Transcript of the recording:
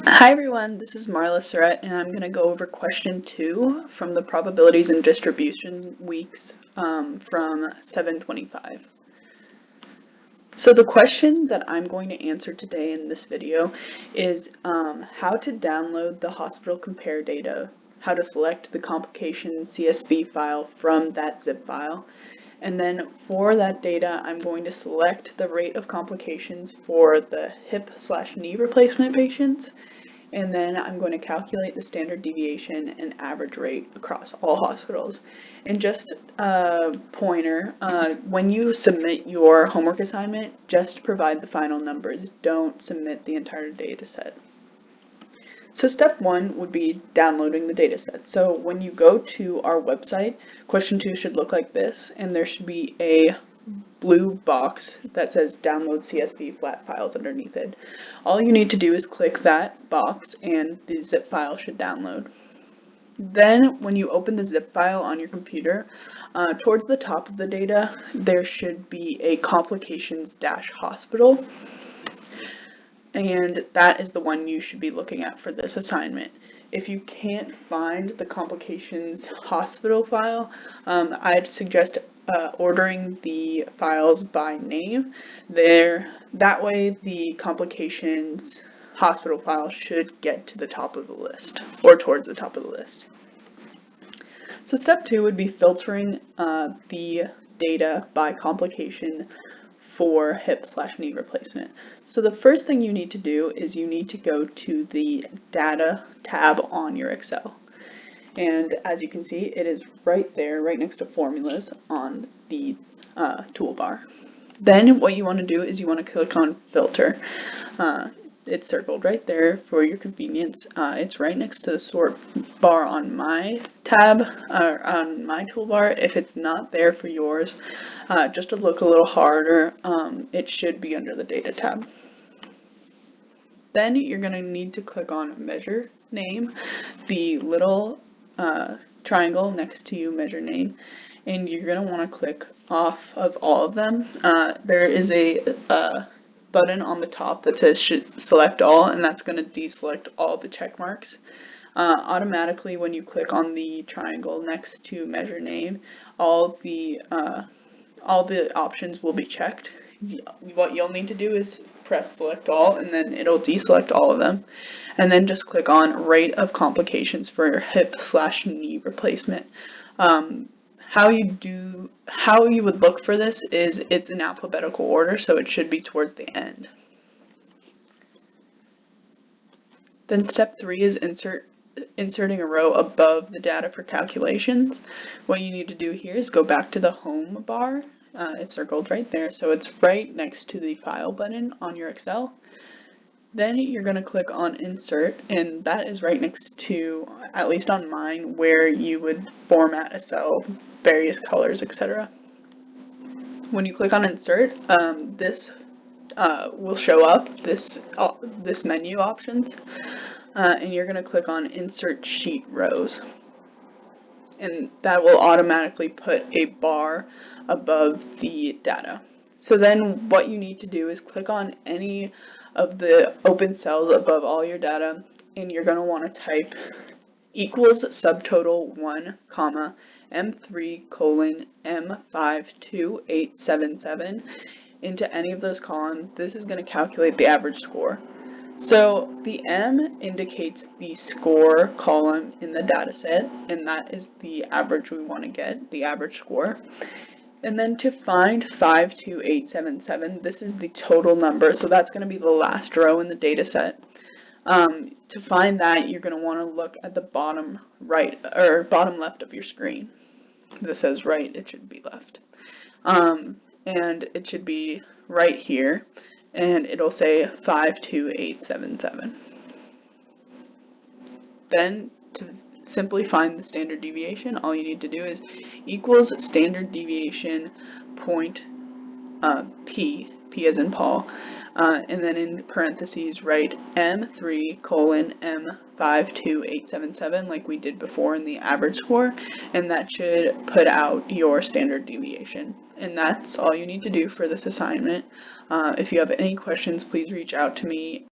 Hi everyone, this is Marla Surratt and I'm going to go over question 2 from the probabilities and distribution weeks from 725. So the question that I'm going to answer today in this video is how to download the hospital compare data, how to select the complication CSV file from that zip file, and then for that data I'm going to select the rate of complications for the hip/knee replacement patients, and then I'm going to calculate the standard deviation and average rate across all hospitals. And just a pointer, when you submit your homework assignment, just provide the final numbers. Don't submit the entire data set. So step 1 would be downloading the data set. So when you go to our website, question 2 should look like this, and there should be a blue box that says download CSV flat files underneath it. All you need to do is click that box and the zip file should download. Then when you open the zip file on your computer, towards the top of the data there should be a complications-hospital, and that is the one you should be looking at for this assignment. If you can't find the complications hospital file, I'd suggest ordering the files by name. That way the complications hospital file should get to the top of the list, or towards the top of the list. So step 2 would be filtering the data by complication for hip/knee replacement. So the first thing you need to do is you need to go to the Data tab on your Excel. And as you can see, it is right there, right next to Formulas on the toolbar. Then what you want to do is you want to click on Filter. It's circled right there for your convenience. It's right next to the sort bar on my tab, or on my toolbar. If it's not there for yours, just to look a little harder, it should be under the Data tab. Then you're going to need to click on Measure Name, the little triangle next to Measure Name, and you're going to want to click off of all of them. There is a button on the top that says select all, and that's going to deselect all the check marks. Automatically when you click on the triangle next to Measure Name, all the options will be checked. What you'll need to do is press select all, and then it'll deselect all of them, and then just click on rate of complications for your hip/knee replacement. How you would look for this is it's in alphabetical order, so it should be towards the end. Then step 3 is inserting a row above the data for calculations. What you need to do here is go back to the home bar. It's circled right there, so it's right next to the file button on your Excel. Then you're going to click on Insert, and that is right next to, at least on mine, where you would format a cell, various colors, etc. When you click on Insert, this will show up, this menu options, and you're going to click on Insert Sheet Rows. And that will automatically put a bar above the data. So then what you need to do is click on any of the open cells above all your data, and you're going to want to type equals subtotal 1, comma, M3 colon M52877 into any of those columns. This is going to calculate the average score. So the M indicates the score column in the data set, and that is the average we want to get, the average score. And then to find 52877, this is the total number, so that's going to be the last row in the data set. To find that, you're going to want to look at the bottom right, or bottom left of your screen. This says right, it should be left. And it should be right here, and it'll say 52877. Then to simply find the standard deviation, all you need to do is equals standard deviation point P as in Paul, and then in parentheses write M3 colon M52877 like we did before in the average score, and that should put out your standard deviation. And that's all you need to do for this assignment. If you have any questions, please reach out to me.